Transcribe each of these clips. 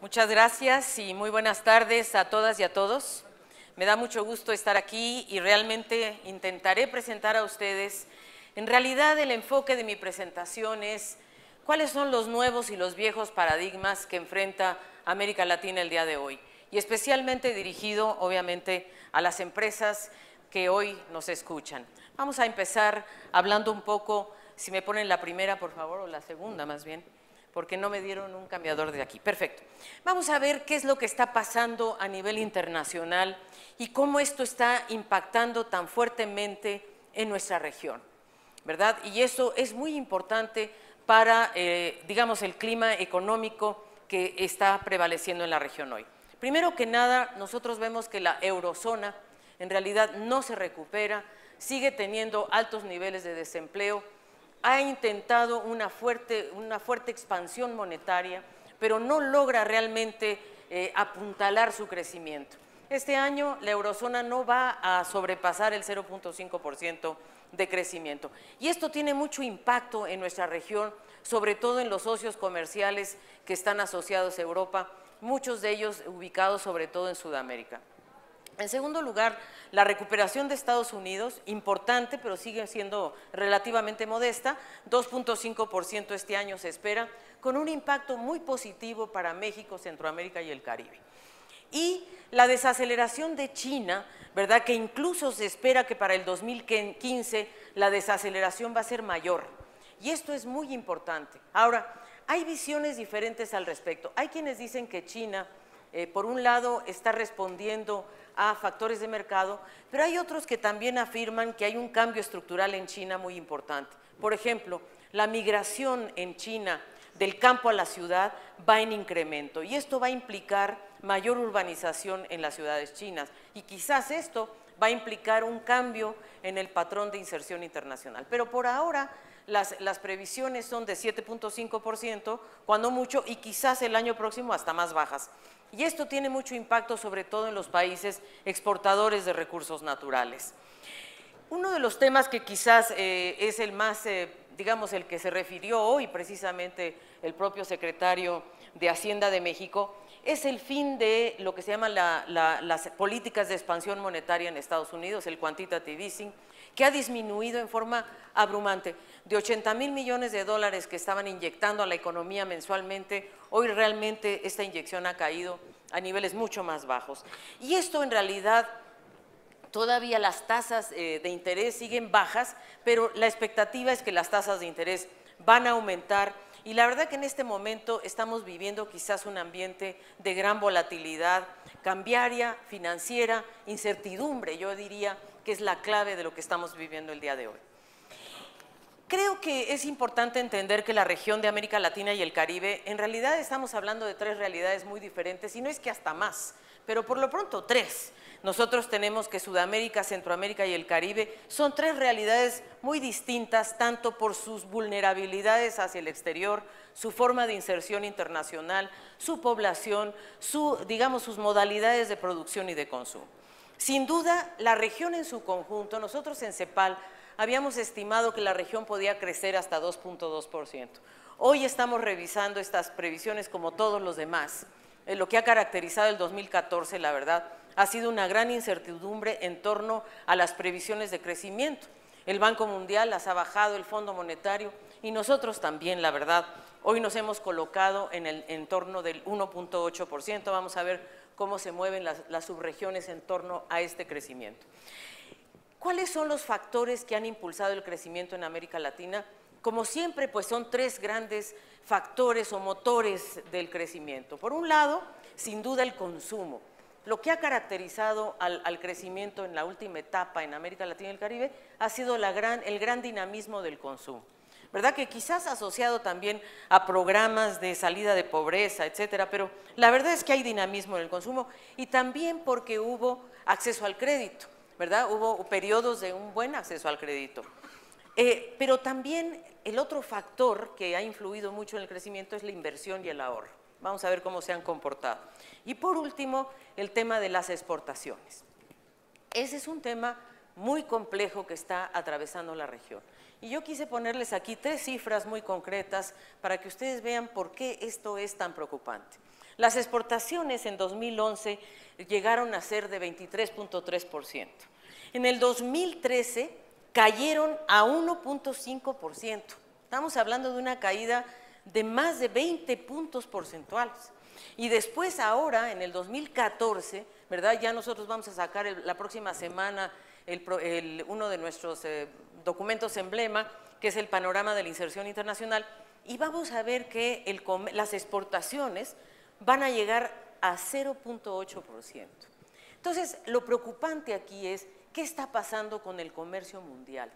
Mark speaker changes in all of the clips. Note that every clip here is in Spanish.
Speaker 1: Muchas gracias y muy buenas tardes a todas y a todos. Me da mucho gusto estar aquí y realmente intentaré presentar a ustedes. En realidad el enfoque de mi presentación es cuáles son los nuevos y los viejos paradigmas que enfrenta América Latina el día de hoy, y especialmente dirigido obviamente a las empresas que hoy nos escuchan. Vamos a empezar hablando un poco, si me ponen la primera por favor, o la segunda más bien, porque no me dieron un cambiador de aquí. Perfecto. Vamos a ver qué es lo que está pasando a nivel internacional y cómo esto está impactando tan fuertemente en nuestra región, ¿verdad? Y eso es muy importante para, digamos, el clima económico que está prevaleciendo en la región hoy. Primero que nada, nosotros vemos que la eurozona en realidad no se recupera, sigue teniendo altos niveles de desempleo, ha intentado una fuerte expansión monetaria, pero no logra realmente apuntalar su crecimiento. Este año la eurozona no va a sobrepasar el 0.5% de crecimiento. Y esto tiene mucho impacto en nuestra región, sobre todo en los socios comerciales que están asociados a Europa, muchos de ellos ubicados sobre todo en Sudamérica. En segundo lugar, la recuperación de Estados Unidos, importante, pero sigue siendo relativamente modesta, 2.5% este año se espera, con un impacto muy positivo para México, Centroamérica y el Caribe. Y la desaceleración de China, ¿verdad?, que incluso se espera que para el 2015 la desaceleración va a ser mayor. Y esto es muy importante. Ahora, hay visiones diferentes al respecto. Hay quienes dicen que China, por un lado, está respondiendo a factores de mercado, pero hay otros que también afirman que hay un cambio estructural en China muy importante. Por ejemplo, la migración en China del campo a la ciudad va en incremento y esto va a implicar mayor urbanización en las ciudades chinas y quizás esto va a implicar un cambio en el patrón de inserción internacional. Pero por ahora las previsiones son de 7.5%, cuando mucho, y quizás el año próximo hasta más bajas. Y esto tiene mucho impacto sobre todo en los países exportadores de recursos naturales. Uno de los temas que quizás es el más, digamos, el que se refirió hoy precisamente el propio secretario de Hacienda de México, es el fin de lo que se llama las políticas de expansión monetaria en Estados Unidos, el quantitative easing, que ha disminuido en forma abrumante. De 80,000 millones de dólares que estaban inyectando a la economía mensualmente, hoy realmente esta inyección ha caído a niveles mucho más bajos. Y esto en realidad, todavía las tasas de interés siguen bajas, pero la expectativa es que las tasas de interés van a aumentar y la verdad que en este momento estamos viviendo quizás un ambiente de gran volatilidad cambiaria, financiera, incertidumbre, yo diría que es la clave de lo que estamos viviendo el día de hoy. Creo que es importante entender que la región de América Latina y el Caribe, en realidad estamos hablando de tres realidades muy diferentes, y no es que hasta más, pero por lo pronto tres. Nosotros tenemos que Sudamérica, Centroamérica y el Caribe son tres realidades muy distintas, tanto por sus vulnerabilidades hacia el exterior, su forma de inserción internacional, su población, digamos, sus modalidades de producción y de consumo. Sin duda, la región en su conjunto, nosotros en CEPAL habíamos estimado que la región podía crecer hasta 2.2%. Hoy estamos revisando estas previsiones como todos los demás. Lo que ha caracterizado el 2014, la verdad, ha sido una gran incertidumbre en torno a las previsiones de crecimiento. El Banco Mundial las ha bajado, el Fondo Monetario, y nosotros también, la verdad. Hoy nos hemos colocado en el entorno del 1.8%. Vamos a ver cómo se mueven las subregiones en torno a este crecimiento. ¿Cuáles son los factores que han impulsado el crecimiento en América Latina? Como siempre, pues son tres grandes factores o motores del crecimiento. Por un lado, sin duda el consumo. Lo que ha caracterizado al crecimiento en la última etapa en América Latina y el Caribe ha sido el gran dinamismo del consumo, ¿verdad? Que quizás asociado también a programas de salida de pobreza, etcétera, pero la verdad es que hay dinamismo en el consumo y también porque hubo acceso al crédito, ¿verdad? Hubo periodos de un buen acceso al crédito. Pero también el otro factor que ha influido mucho en el crecimiento es la inversión y el ahorro. Vamos a ver cómo se han comportado. Y por último, el tema de las exportaciones. Ese es un tema muy complejo que está atravesando la región. Y yo quise ponerles aquí tres cifras muy concretas para que ustedes vean por qué esto es tan preocupante. Las exportaciones en 2011 llegaron a ser de 23.3%. En el 2013 cayeron a 1.5%. Estamos hablando de una caída de más de 20 puntos porcentuales. Y después ahora, en el 2014, ¿verdad? Ya nosotros vamos a sacar la próxima semana uno de nuestros documentos emblema, que es el panorama de la inserción internacional, y vamos a ver que las exportaciones van a llegar a 0.8%. Entonces, lo preocupante aquí es, ¿qué está pasando con el comercio mundial?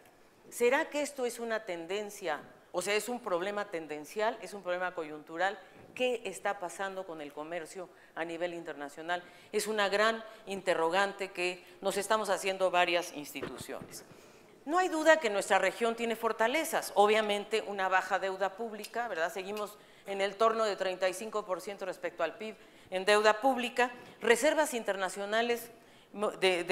Speaker 1: ¿Será que esto es una tendencia, o sea, es un problema tendencial, es un problema coyuntural? ¿Qué está pasando con el comercio a nivel internacional? Es una gran interrogante que nos estamos haciendo varias instituciones. No hay duda que nuestra región tiene fortalezas, obviamente una baja deuda pública, ¿verdad? Seguimos en el torno de 35% respecto al PIB en deuda pública, reservas internacionales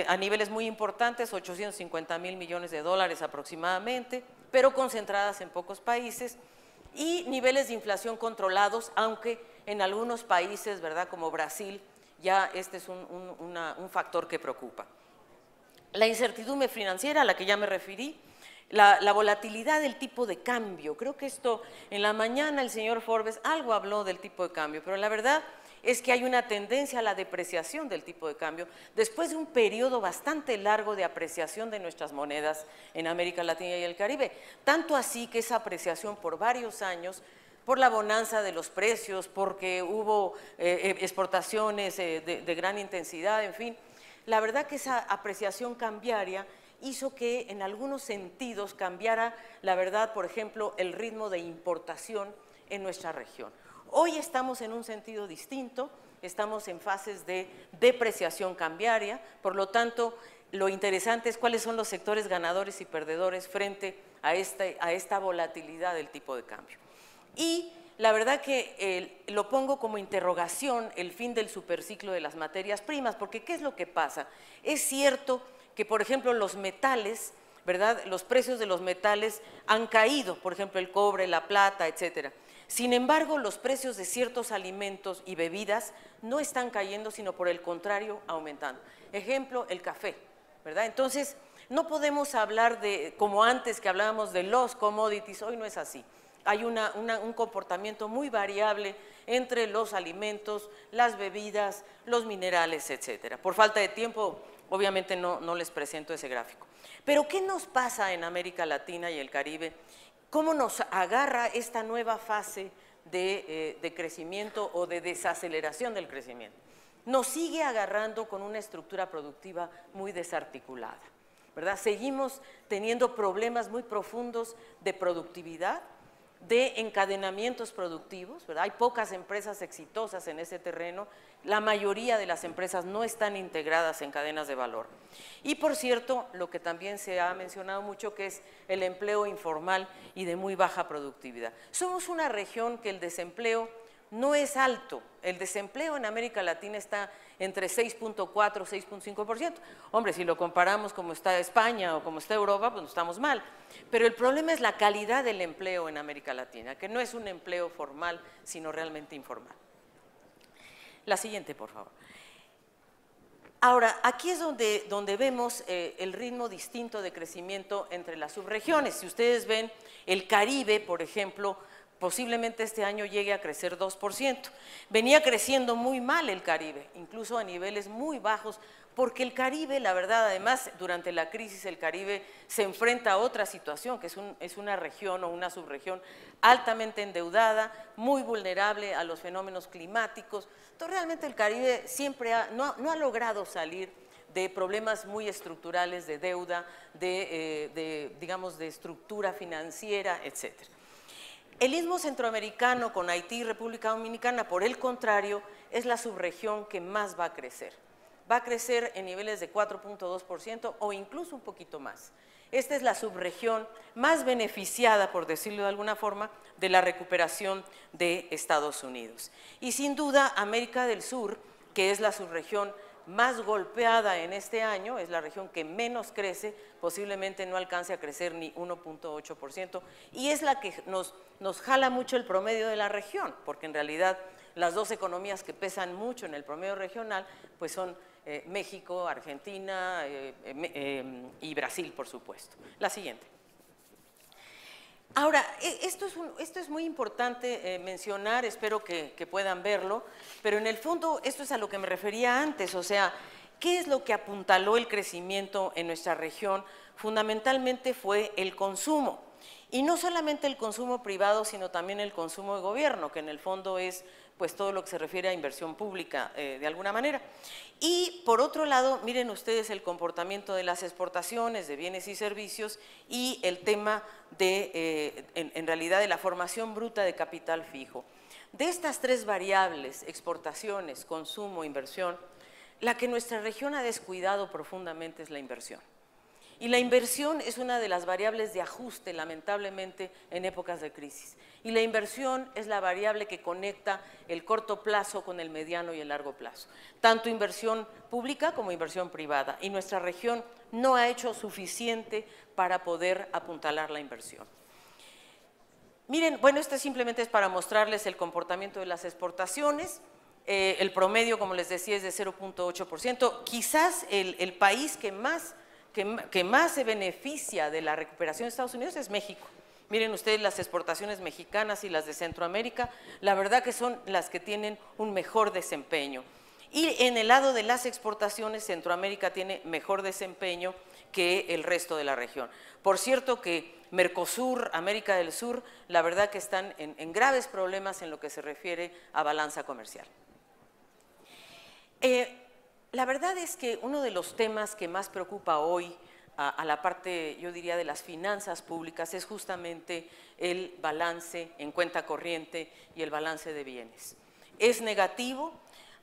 Speaker 1: a niveles muy importantes, 850,000 millones de dólares aproximadamente, pero concentradas en pocos países, y niveles de inflación controlados, aunque en algunos países, ¿verdad?, como Brasil, ya este es un factor que preocupa. La incertidumbre financiera a la que ya me referí, la volatilidad del tipo de cambio. Creo que esto, en la mañana el señor Forbes algo habló del tipo de cambio, pero la verdad es que hay una tendencia a la depreciación del tipo de cambio después de un periodo bastante largo de apreciación de nuestras monedas en América Latina y el Caribe. Tanto así que esa apreciación por varios años, por la bonanza de los precios, porque hubo exportaciones de gran intensidad, en fin, la verdad que esa apreciación cambiaria hizo que en algunos sentidos cambiara, la verdad, por ejemplo, el ritmo de importación en nuestra región. Hoy estamos en un sentido distinto, estamos en fases de depreciación cambiaria, por lo tanto, lo interesante es cuáles son los sectores ganadores y perdedores frente a esta volatilidad del tipo de cambio. Y la verdad que lo pongo como interrogación el fin del superciclo de las materias primas, porque ¿qué es lo que pasa? Es cierto que, por ejemplo, los metales, ¿verdad?, los precios de los metales han caído, por ejemplo, el cobre, la plata, etcétera. Sin embargo, los precios de ciertos alimentos y bebidas no están cayendo, sino por el contrario, aumentando. Ejemplo, el café, ¿verdad? Entonces, no podemos hablar de, como antes que hablábamos de los commodities, hoy no es así. Hay un comportamiento muy variable entre los alimentos, las bebidas, los minerales, etcétera. Por falta de tiempo, obviamente no les presento ese gráfico. Pero, ¿qué nos pasa en América Latina y el Caribe? ¿Cómo nos agarra esta nueva fase de crecimiento o de desaceleración del crecimiento? Nos sigue agarrando con una estructura productiva muy desarticulada, ¿verdad? Seguimos teniendo problemas muy profundos de productividad, de encadenamientos productivos, ¿verdad? Hay pocas empresas exitosas en ese terreno, la mayoría de las empresas no están integradas en cadenas de valor. Y por cierto, lo que también se ha mencionado mucho, que es el empleo informal y de muy baja productividad. Somos una región que el desempleo no es alto, el desempleo en América Latina está entre 6.4 y 6.5%. Hombre, si lo comparamos como está España o como está Europa, pues no estamos mal. Pero el problema es la calidad del empleo en América Latina, que no es un empleo formal, sino realmente informal. La siguiente, por favor. Ahora, aquí es donde vemos el ritmo distinto de crecimiento entre las subregiones. Si ustedes ven, el Caribe, por ejemplo, posiblemente este año llegue a crecer 2%. Venía creciendo muy mal el Caribe, incluso a niveles muy bajos, porque el Caribe, la verdad, además, durante la crisis el Caribe se enfrenta a otra situación, que es una región o una subregión altamente endeudada, muy vulnerable a los fenómenos climáticos. Entonces, realmente el Caribe siempre no ha logrado salir de problemas muy estructurales de deuda, digamos, de estructura financiera, etcétera. El Istmo Centroamericano con Haití y República Dominicana, por el contrario, es la subregión que más va a crecer. Va a crecer en niveles de 4.2% o incluso un poquito más. Esta es la subregión más beneficiada, por decirlo de alguna forma, de la recuperación de Estados Unidos. Y sin duda, América del Sur, que es la subregión más golpeada en este año, es la región que menos crece, posiblemente no alcance a crecer ni 1.8%, y es la que nos jala mucho el promedio de la región, porque en realidad las dos economías que pesan mucho en el promedio regional, pues son México, Argentina y Brasil, por supuesto. La siguiente. Ahora, esto es muy importante mencionar, espero que puedan verlo, pero en el fondo esto es a lo que me refería antes, o sea, ¿qué es lo que apuntaló el crecimiento en nuestra región? Fundamentalmente fue el consumo, y no solamente el consumo privado, sino también el consumo de gobierno, que en el fondo es pues todo lo que se refiere a inversión pública de alguna manera. Y por otro lado, miren ustedes el comportamiento de las exportaciones de bienes y servicios y el tema de, en realidad, de la formación bruta de capital fijo. De estas tres variables, exportaciones, consumo, inversión, la que nuestra región ha descuidado profundamente es la inversión. Y la inversión es una de las variables de ajuste, lamentablemente, en épocas de crisis. Y la inversión es la variable que conecta el corto plazo con el mediano y el largo plazo. Tanto inversión pública como inversión privada. Y nuestra región no ha hecho suficiente para poder apuntalar la inversión. Miren, bueno, esto simplemente es para mostrarles el comportamiento de las exportaciones. El promedio, como les decía, es de 0.8%. Quizás el país que más se beneficia de la recuperación de Estados Unidos es México. Miren ustedes las exportaciones mexicanas y las de Centroamérica, la verdad que son las que tienen un mejor desempeño. Y en el lado de las exportaciones, Centroamérica tiene mejor desempeño que el resto de la región. Por cierto que Mercosur, América del Sur, la verdad que están en graves problemas en lo que se refiere a balanza comercial. La verdad es que uno de los temas que más preocupa hoy a la parte, yo diría, de las finanzas públicas es justamente el balance en cuenta corriente y el balance de bienes. Es negativo.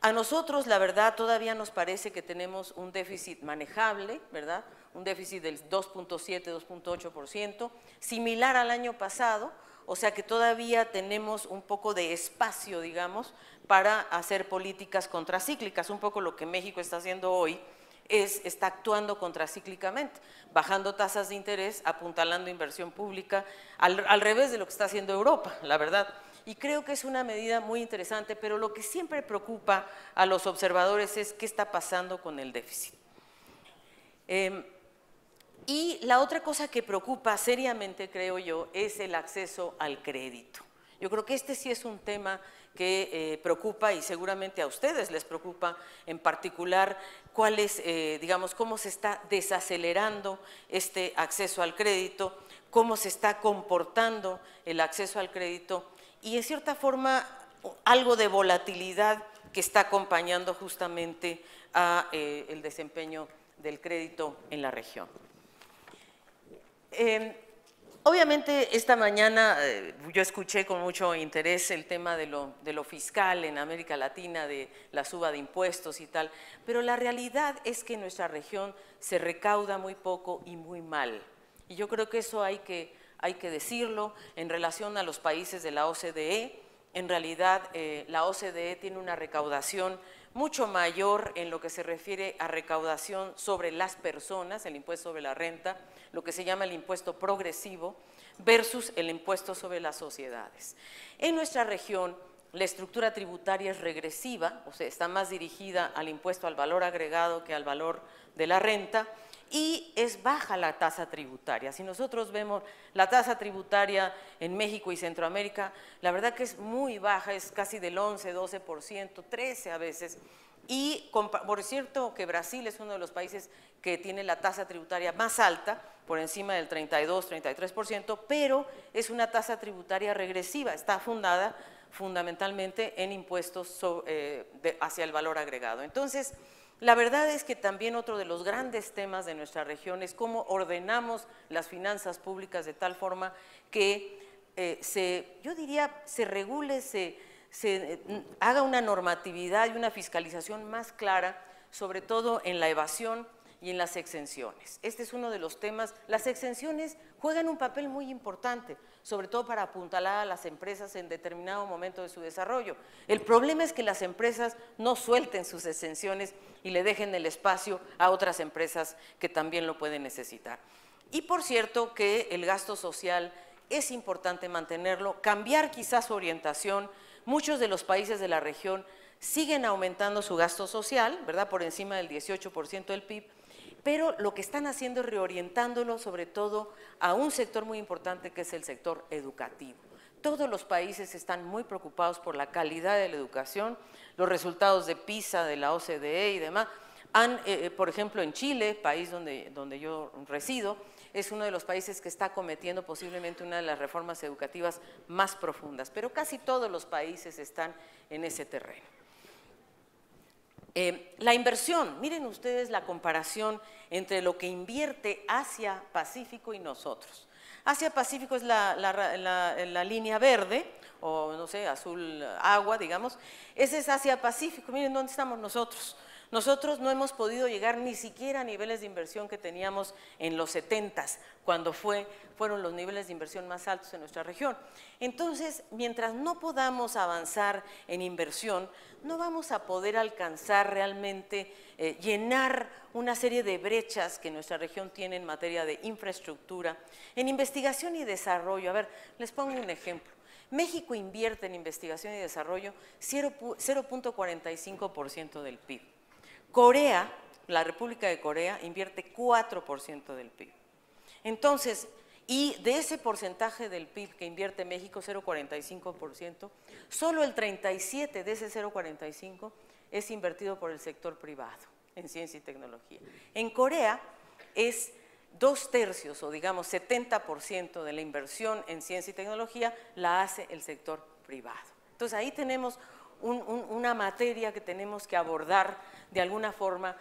Speaker 1: A nosotros, la verdad, todavía nos parece que tenemos un déficit manejable, ¿verdad? Un déficit del 2.7, 2.8%, similar al año pasado, o sea que todavía tenemos un poco de espacio, digamos, para hacer políticas contracíclicas. Un poco lo que México está haciendo hoy está actuando contracíclicamente, bajando tasas de interés, apuntalando inversión pública, al revés de lo que está haciendo Europa, la verdad. Y creo que es una medida muy interesante, pero lo que siempre preocupa a los observadores es qué está pasando con el déficit. Y la otra cosa que preocupa seriamente, creo yo, es el acceso al crédito. Yo creo que este sí es un tema que preocupa y seguramente a ustedes les preocupa en particular cuál es, digamos, cómo se está desacelerando este acceso al crédito, cómo se está comportando el acceso al crédito y en cierta forma algo de volatilidad que está acompañando justamente a el desempeño del crédito en la región. Obviamente esta mañana yo escuché con mucho interés el tema de lo fiscal en América Latina, de la suba de impuestos y tal, pero la realidad es que en nuestra región se recauda muy poco y muy mal. Y yo creo que eso hay que decirlo en relación a los países de la OCDE. En realidad la OCDE tiene una recaudación mucho mayor en lo que se refiere a recaudación sobre las personas, el impuesto sobre la renta, lo que se llama el impuesto progresivo, versus el impuesto sobre las sociedades. En nuestra región, la estructura tributaria es regresiva, o sea, está más dirigida al impuesto al valor agregado que al valor de la renta, y es baja la tasa tributaria. Si nosotros vemos la tasa tributaria en México y Centroamérica, la verdad que es muy baja, es casi del 11, 12%, 13% a veces. Y por cierto que Brasil es uno de los países que tiene la tasa tributaria más alta, por encima del 32, 33%, pero es una tasa tributaria regresiva, está fundada fundamentalmente en impuestos hacia el valor agregado. Entonces, la verdad es que también otro de los grandes temas de nuestra región es cómo ordenamos las finanzas públicas de tal forma que yo diría, se regule, se haga una normatividad y una fiscalización más clara, sobre todo en la evasión y en las exenciones. Este es uno de los temas. Las exenciones juegan un papel muy importante, sobre todo para apuntalar a las empresas en determinado momento de su desarrollo. El problema es que las empresas no suelten sus exenciones y le dejen el espacio a otras empresas que también lo pueden necesitar. Y por cierto que el gasto social es importante mantenerlo, cambiar quizás su orientación, Muchos de los países de la región siguen aumentando su gasto social, ¿verdad?, por encima del 18% del PIB, pero lo que están haciendo es reorientándolo sobre todo a un sector muy importante que es el sector educativo. Todos los países están muy preocupados por la calidad de la educación, los resultados de PISA, de la OCDE y demás. Por ejemplo, en Chile, país donde yo resido, es uno de los países que está cometiendo posiblemente una de las reformas educativas más profundas, pero casi todos los países están en ese terreno. La inversión, miren ustedes la comparación entre lo que invierte Asia-Pacífico y nosotros. Asia-Pacífico es la línea verde, o no sé, azul agua, digamos. Ese es Asia-Pacífico, miren dónde estamos nosotros. Nosotros no hemos podido llegar ni siquiera a niveles de inversión que teníamos en los 70s, cuando fueron los niveles de inversión más altos en nuestra región. Entonces, mientras no podamos avanzar en inversión, no vamos a poder alcanzar realmente llenar una serie de brechas que nuestra región tiene en materia de infraestructura, en investigación y desarrollo. A ver, les pongo un ejemplo. México invierte en investigación y desarrollo 0.45% del PIB. Corea, la República de Corea, invierte 4% del PIB. Entonces, y de ese porcentaje del PIB que invierte México, 0.45%, solo el 37% de ese 0.45% es invertido por el sector privado en ciencia y tecnología. En Corea es 2/3, o digamos 70% de la inversión en ciencia y tecnología la hace el sector privado. Entonces, ahí tenemos una materia que tenemos que abordar de alguna forma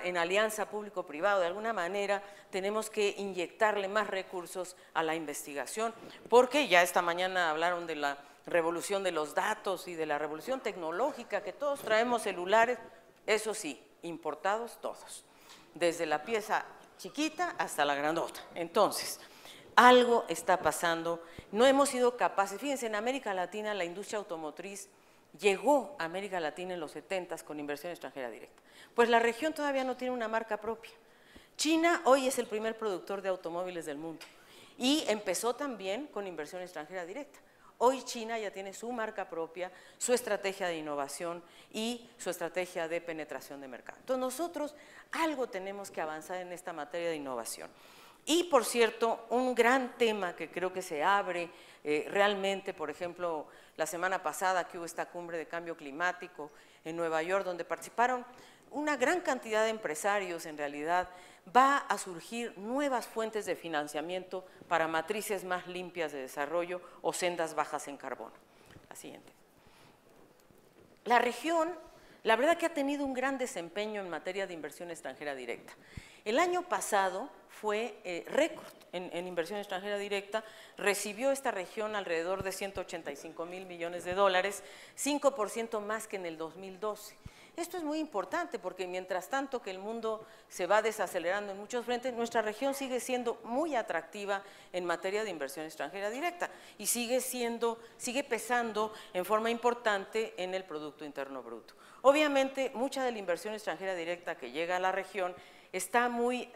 Speaker 1: en alianza público-privado, de alguna manera tenemos que inyectarle más recursos a la investigación, porque ya esta mañana hablaron de la revolución de los datos y de la revolución tecnológica, que todos traemos celulares, eso sí, importados todos, desde la pieza chiquita hasta la grandota. Entonces, algo está pasando, no hemos sido capaces. Fíjense, en América Latina la industria automotriz llegó a América Latina en los 70s con inversión extranjera directa. Pues la región todavía no tiene una marca propia. China hoy es el primer productor de automóviles del mundo y empezó también con inversión extranjera directa. Hoy China ya tiene su marca propia, su estrategia de innovación y su estrategia de penetración de mercado. Entonces nosotros algo tenemos que avanzar en esta materia de innovación. Y, por cierto, un gran tema que creo que se abre realmente, por ejemplo, la semana pasada que hubo esta cumbre de cambio climático en Nueva York, donde participaron una gran cantidad de empresarios, en realidad, va a surgir nuevas fuentes de financiamiento para matrices más limpias de desarrollo o sendas bajas en carbono. La siguiente. La región, la verdad que ha tenido un gran desempeño en materia de inversión extranjera directa. El año pasado fue récord en inversión extranjera directa, recibió esta región alrededor de 185,000 millones de dólares, 5% más que en el 2012. Esto es muy importante porque mientras tanto que el mundo se va desacelerando en muchos frentes, nuestra región sigue siendo muy atractiva en materia de inversión extranjera directa y sigue pesando en forma importante en el Producto Interno Bruto. Obviamente, mucha de la inversión extranjera directa que llega a la región está muy,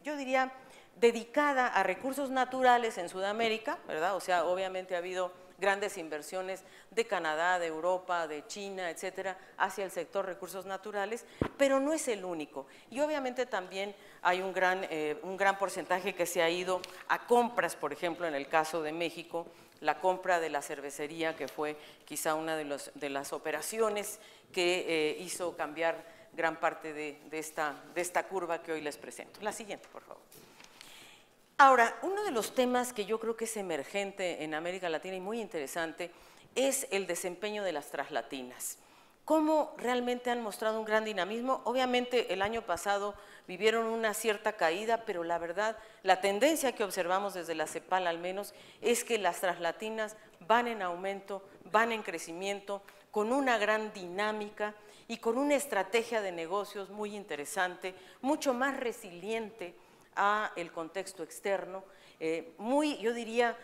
Speaker 1: yo diría, dedicada a recursos naturales en Sudamérica, ¿verdad? O sea, obviamente ha habido grandes inversiones de Canadá, de Europa, de China, etcétera, hacia el sector recursos naturales, pero no es el único. Y obviamente también hay un gran porcentaje que se ha ido a compras, por ejemplo, en el caso de México, la compra de la cervecería, que fue quizá una de las operaciones que hizo cambiar gran parte de esta curva que hoy les presento. La siguiente, por favor. Ahora, uno de los temas que yo creo que es emergente en América Latina y muy interesante es el desempeño de las traslatinas. ¿Cómo realmente han mostrado un gran dinamismo? Obviamente el año pasado vivieron una cierta caída, pero la verdad, la tendencia que observamos desde la CEPAL al menos es que las traslatinas van en aumento, van en crecimiento, con una gran dinámica y con una estrategia de negocios muy interesante, mucho más resiliente a el contexto externo, yo diría,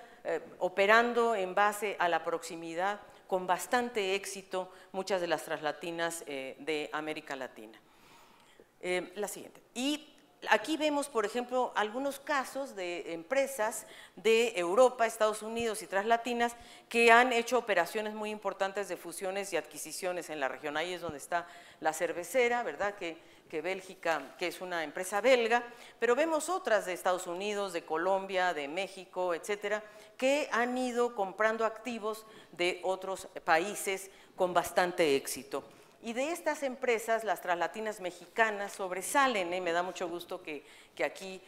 Speaker 1: operando en base a la proximidad, con bastante éxito muchas de las traslatinas de América Latina. La siguiente. Y Aquí vemos, por ejemplo, algunos casos de empresas de Europa, Estados Unidos y translatinas que han hecho operaciones muy importantes de fusiones y adquisiciones en la región. Ahí es donde está la cervecera, ¿verdad?, que Bélgica, que es una empresa belga, pero vemos otras de Estados Unidos, de Colombia, de México, etcétera, que han ido comprando activos de otros países con bastante éxito. Y de estas empresas, las translatinas mexicanas sobresalen, me da mucho gusto que aquí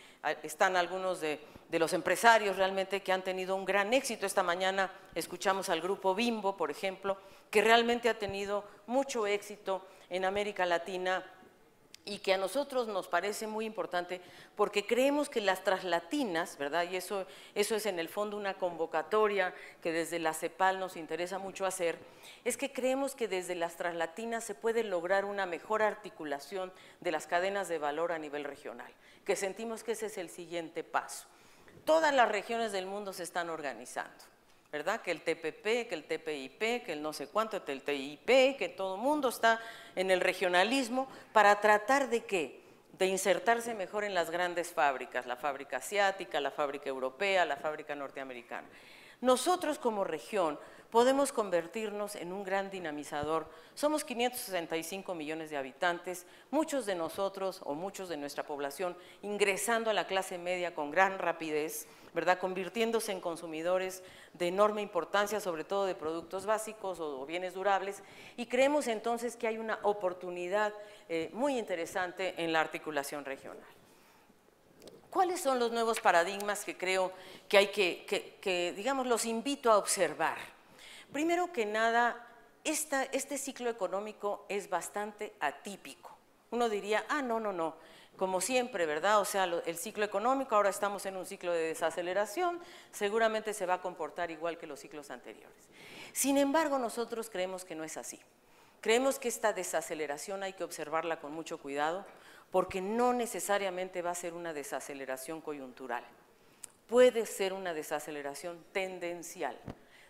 Speaker 1: están algunos de los empresarios realmente que han tenido un gran éxito. Esta mañana escuchamos al grupo Bimbo, por ejemplo, que realmente ha tenido mucho éxito en América Latina y que a nosotros nos parece muy importante porque creemos que las translatinas, ¿verdad?, y eso es en el fondo una convocatoria que desde la CEPAL nos interesa mucho hacer, es que creemos que desde las translatinas se puede lograr una mejor articulación de las cadenas de valor a nivel regional, que sentimos que ese es el siguiente paso. Todas las regiones del mundo se están organizando, ¿verdad?, que el TPP, que el TPIP, que el no sé cuánto, que el TIP, que todo el mundo está en el regionalismo para tratar de ¿qué? De insertarse mejor en las grandes fábricas, la fábrica asiática, la fábrica europea, la fábrica norteamericana. Nosotros como región podemos convertirnos en un gran dinamizador. Somos 565 millones de habitantes, muchos de nosotros o muchos de nuestra población ingresando a la clase media con gran rapidez, ¿verdad?, convirtiéndose en consumidores de enorme importancia, sobre todo de productos básicos o bienes durables, y creemos entonces que hay una oportunidad muy interesante en la articulación regional. ¿Cuáles son los nuevos paradigmas que creo que hay que digamos, los invito a observar? Primero que nada, este ciclo económico es bastante atípico. Uno diría, no, como siempre, ¿verdad? O sea, el ciclo económico, ahora estamos en un ciclo de desaceleración, seguramente se va a comportar igual que los ciclos anteriores. Sin embargo, nosotros creemos que no es así. Creemos que esta desaceleración hay que observarla con mucho cuidado, porque no necesariamente va a ser una desaceleración coyuntural. Puede ser una desaceleración tendencial.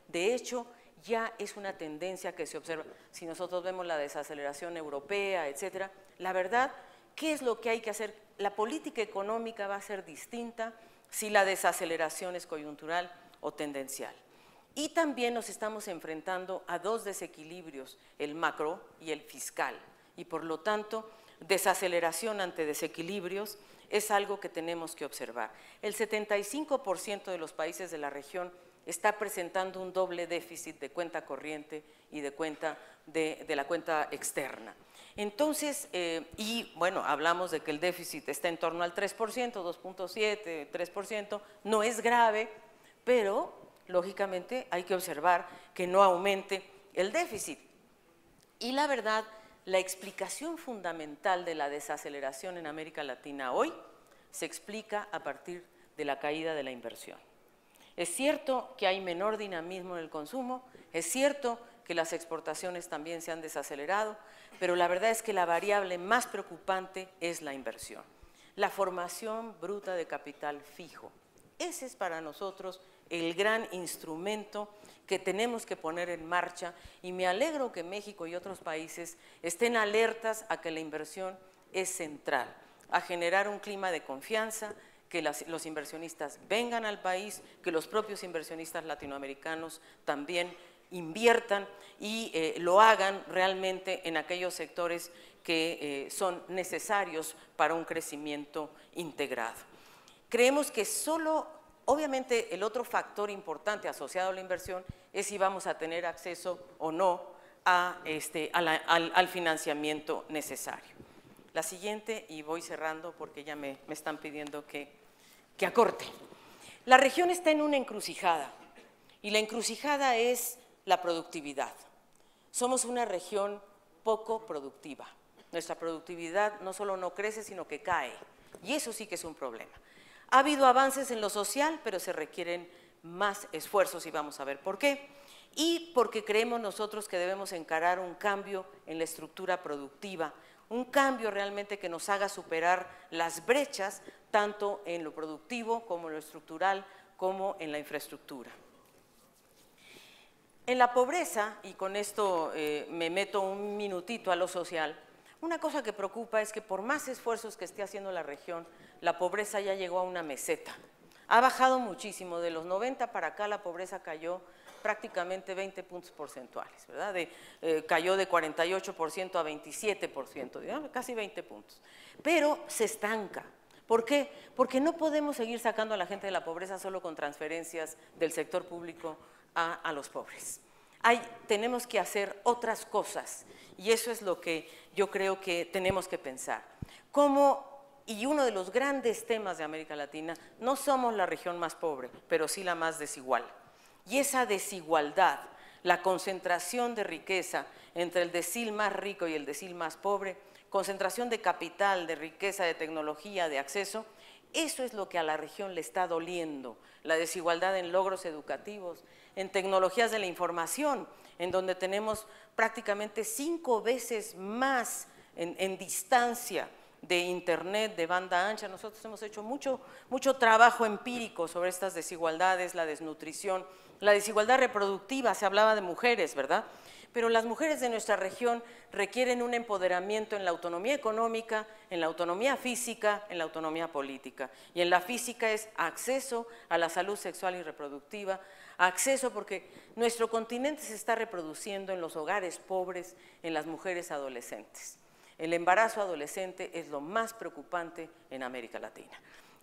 Speaker 1: De hecho, ya es una tendencia que se observa. Si nosotros vemos la desaceleración europea, etcétera, la verdad, ¿qué es lo que hay que hacer? La política económica va a ser distinta si la desaceleración es coyuntural o tendencial. Y también nos estamos enfrentando a dos desequilibrios, el macro y el fiscal, y por lo tanto, desaceleración ante desequilibrios es algo que tenemos que observar. El 75% de los países de la región está presentando un doble déficit de cuenta corriente y de la cuenta externa. Entonces, y bueno, hablamos de que el déficit está en torno al 3%, 2.7, 3%, no es grave, pero lógicamente hay que observar que no aumente el déficit. Y la verdad, la explicación fundamental de la desaceleración en América Latina hoy se explica a partir de la caída de la inversión. Es cierto que hay menor dinamismo en el consumo, es cierto que las exportaciones también se han desacelerado, pero la verdad es que la variable más preocupante es la inversión, la formación bruta de capital fijo. Ese es para nosotros el gran instrumento que tenemos que poner en marcha, y me alegro que México y otros países estén alertas a que la inversión es central, a generar un clima de confianza, que los inversionistas vengan al país, que los propios inversionistas latinoamericanos también inviertan y lo hagan realmente en aquellos sectores que son necesarios para un crecimiento integrado. Creemos que obviamente el otro factor importante asociado a la inversión es si vamos a tener acceso o no al financiamiento necesario. La siguiente, y voy cerrando porque ya me están pidiendo que acorte. La región está en una encrucijada, y la encrucijada es la productividad. Somos una región poco productiva. Nuestra productividad no solo no crece, sino que cae, y eso sí que es un problema. Ha habido avances en lo social, pero se requieren más esfuerzos, y vamos a ver por qué. Y porque creemos nosotros que debemos encarar un cambio en la estructura productiva, un cambio realmente que nos haga superar las brechas, tanto en lo productivo como en lo estructural, como en la infraestructura. En la pobreza, y con esto me meto un minutito a lo social, Una cosa que preocupa es que por más esfuerzos que esté haciendo la región, la pobreza ya llegó a una meseta. Ha bajado muchísimo, de los 90 para acá la pobreza cayó prácticamente 20 puntos porcentuales, ¿verdad? Cayó de 48% a 27%, digamos, casi 20 puntos. Pero se estanca. ¿Por qué? Porque no podemos seguir sacando a la gente de la pobreza solo con transferencias del sector público a los pobres. Tenemos que hacer otras cosas y eso es lo que yo creo que tenemos que pensar. Y uno de los grandes temas de América Latina, no somos la región más pobre, pero sí la más desigual. Y esa desigualdad, la concentración de riqueza entre el decil más rico y el decil más pobre, concentración de capital, de riqueza, de tecnología, de acceso, eso es lo que a la región le está doliendo, la desigualdad en logros educativos, en tecnologías de la información, en donde tenemos prácticamente 5 veces más en distancia de internet, de banda ancha. Nosotros hemos hecho mucho trabajo empírico sobre estas desigualdades, la desnutrición, la desigualdad reproductiva, se hablaba de mujeres, ¿verdad? Pero las mujeres de nuestra región requieren un empoderamiento en la autonomía económica, en la autonomía física, en la autonomía política. Y en la física es acceso a la salud sexual y reproductiva, acceso porque nuestro continente se está reproduciendo en los hogares pobres, en las mujeres adolescentes. El embarazo adolescente es lo más preocupante en América Latina.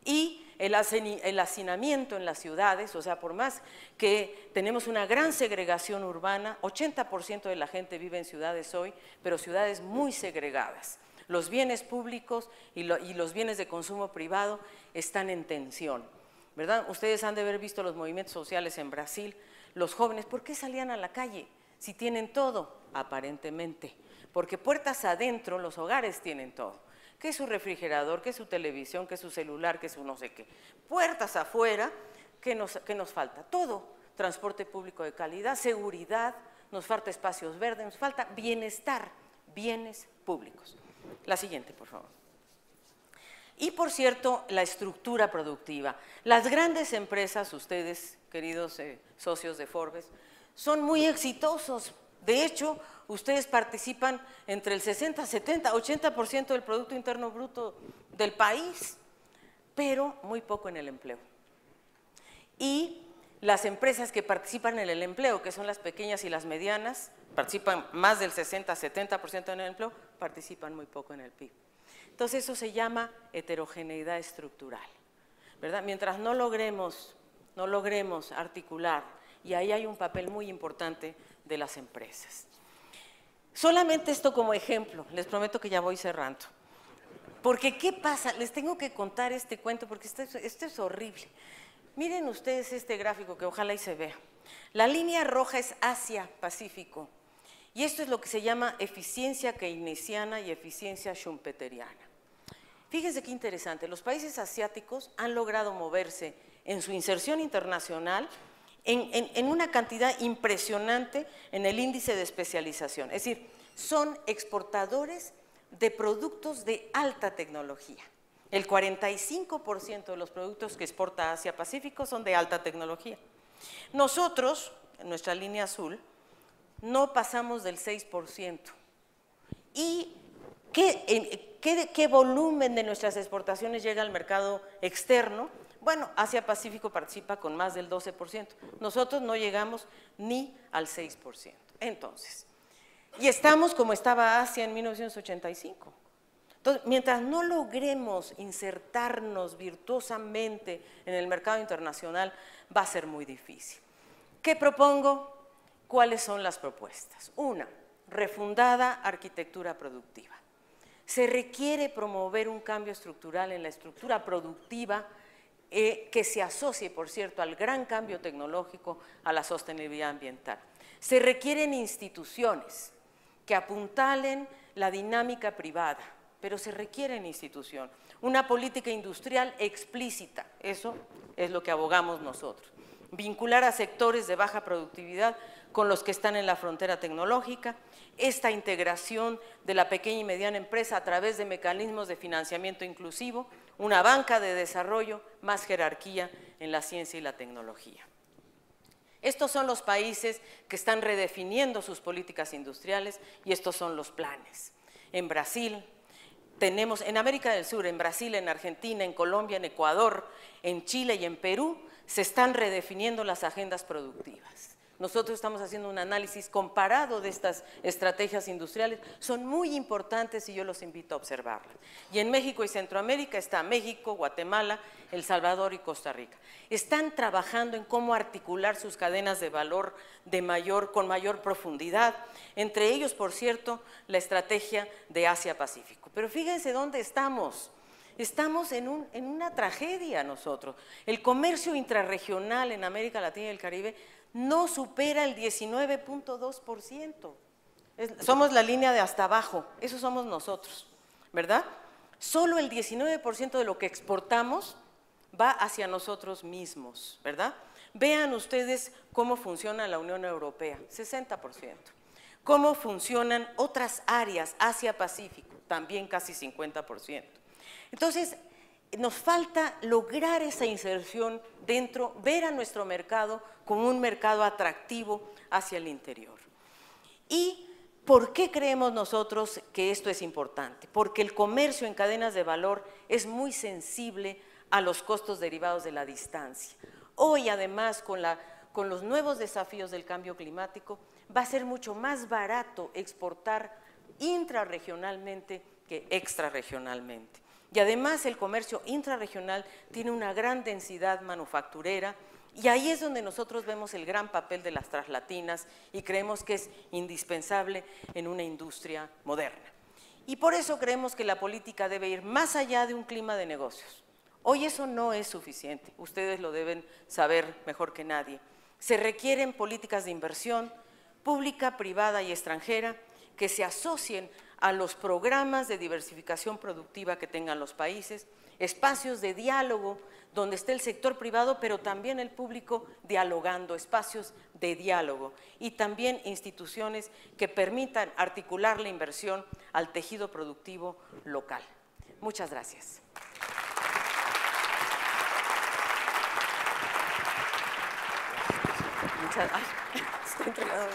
Speaker 1: Y el hacinamiento en las ciudades, o sea, por más que tenemos una gran segregación urbana, 80% de la gente vive en ciudades hoy, pero ciudades muy segregadas. Los bienes públicos y los bienes de consumo privado están en tensión, ¿verdad? Ustedes han de haber visto los movimientos sociales en Brasil. Los jóvenes, ¿por qué salían a la calle si tienen todo? Aparentemente, porque puertas adentro los hogares tienen todo. ¿Qué es su refrigerador? ¿Qué es su televisión? ¿Qué es su celular? ¿Qué es su no sé qué? Puertas afuera, ¿qué nos falta? Todo, transporte público de calidad, seguridad, nos falta espacios verdes, nos falta bienestar, bienes públicos. La siguiente, por favor. Y, por cierto, la estructura productiva. Las grandes empresas, ustedes, queridos socios de Forbes, son muy exitosos. De hecho, ustedes participan entre el 60, 70, 80% del Producto Interno Bruto del país, pero muy poco en el empleo. Y las empresas que participan en el empleo, que son las pequeñas y las medianas, participan más del 60, 70% en el empleo, participan muy poco en el PIB. Entonces eso se llama heterogeneidad estructural, ¿verdad? Mientras no logremos articular, y ahí hay un papel muy importante de las empresas. Solamente esto como ejemplo, les prometo que ya voy cerrando. Porque ¿qué pasa? Les tengo que contar este cuento porque esto es horrible. Miren ustedes este gráfico que ojalá y se vea. La línea roja es Asia-Pacífico y esto es lo que se llama eficiencia keynesiana y eficiencia schumpeteriana. Fíjense qué interesante, los países asiáticos han logrado moverse en su inserción internacional en una cantidad impresionante en el índice de especialización. Es decir, son exportadores de productos de alta tecnología. El 45% de los productos que exporta Asia-Pacífico son de alta tecnología. Nosotros, en nuestra línea azul, no pasamos del 6%. ¿Y qué volumen de nuestras exportaciones llega al mercado externo? Bueno, Asia-Pacífico participa con más del 12%. Nosotros no llegamos ni al 6%. Entonces, y estamos como estaba Asia en 1985. Entonces, mientras no logremos insertarnos virtuosamente en el mercado internacional, va a ser muy difícil. ¿Qué propongo? ¿Cuáles son las propuestas? Una, refundada arquitectura productiva. Se requiere promover un cambio estructural en la estructura productiva que se asocie, por cierto, al gran cambio tecnológico, a la sostenibilidad ambiental. Se requieren instituciones que apuntalen la dinámica privada, pero se requiere en institución, una política industrial explícita, eso es lo que abogamos nosotros. Vincular a sectores de baja productividad con los que están en la frontera tecnológica, esta integración de la pequeña y mediana empresa a través de mecanismos de financiamiento inclusivo, una banca de desarrollo, más jerarquía en la ciencia y la tecnología. Estos son los países que están redefiniendo sus políticas industriales y estos son los planes. en Brasil, tenemos en América del Sur, en Brasil, en Argentina, en Colombia, en Ecuador, en Chile y en Perú, se están redefiniendo las agendas productivas. Nosotros estamos haciendo un análisis comparado de estas estrategias industriales, son muy importantes y yo los invito a observarlas. Y en México y Centroamérica está México, Guatemala, El Salvador y Costa Rica. Están trabajando en cómo articular sus cadenas de valor con mayor profundidad, entre ellos, por cierto, la estrategia de Asia-Pacífico. Pero fíjense dónde estamos. Estamos en una tragedia nosotros. El comercio intrarregional en América Latina y el Caribe no supera el 19.2%. Somos la línea de hasta abajo, eso somos nosotros, ¿verdad? Solo el 19% de lo que exportamos va hacia nosotros mismos, ¿verdad? Vean ustedes cómo funciona la Unión Europea, 60%. Cómo funcionan otras áreas, Asia-Pacífico, también casi 50%. Entonces, nos falta lograr esa inserción dentro, ver a nuestro mercado como un mercado atractivo hacia el interior. ¿Y por qué creemos nosotros que esto es importante? Porque el comercio en cadenas de valor es muy sensible a los costos derivados de la distancia. Hoy, además, con los nuevos desafíos del cambio climático, va a ser mucho más barato exportar intrarregionalmente que extrarregionalmente. Y además el comercio intrarregional tiene una gran densidad manufacturera y ahí es donde nosotros vemos el gran papel de las traslatinas y creemos que es indispensable en una industria moderna. Y por eso creemos que la política debe ir más allá de un clima de negocios. Hoy eso no es suficiente, ustedes lo deben saber mejor que nadie. Se requieren políticas de inversión pública, privada y extranjera que se asocien a los programas de diversificación productiva que tengan los países, espacios de diálogo donde esté el sector privado, pero también el público dialogando, espacios de diálogo y también instituciones que permitan articular la inversión al tejido productivo local. Muchas gracias. Estoy entregando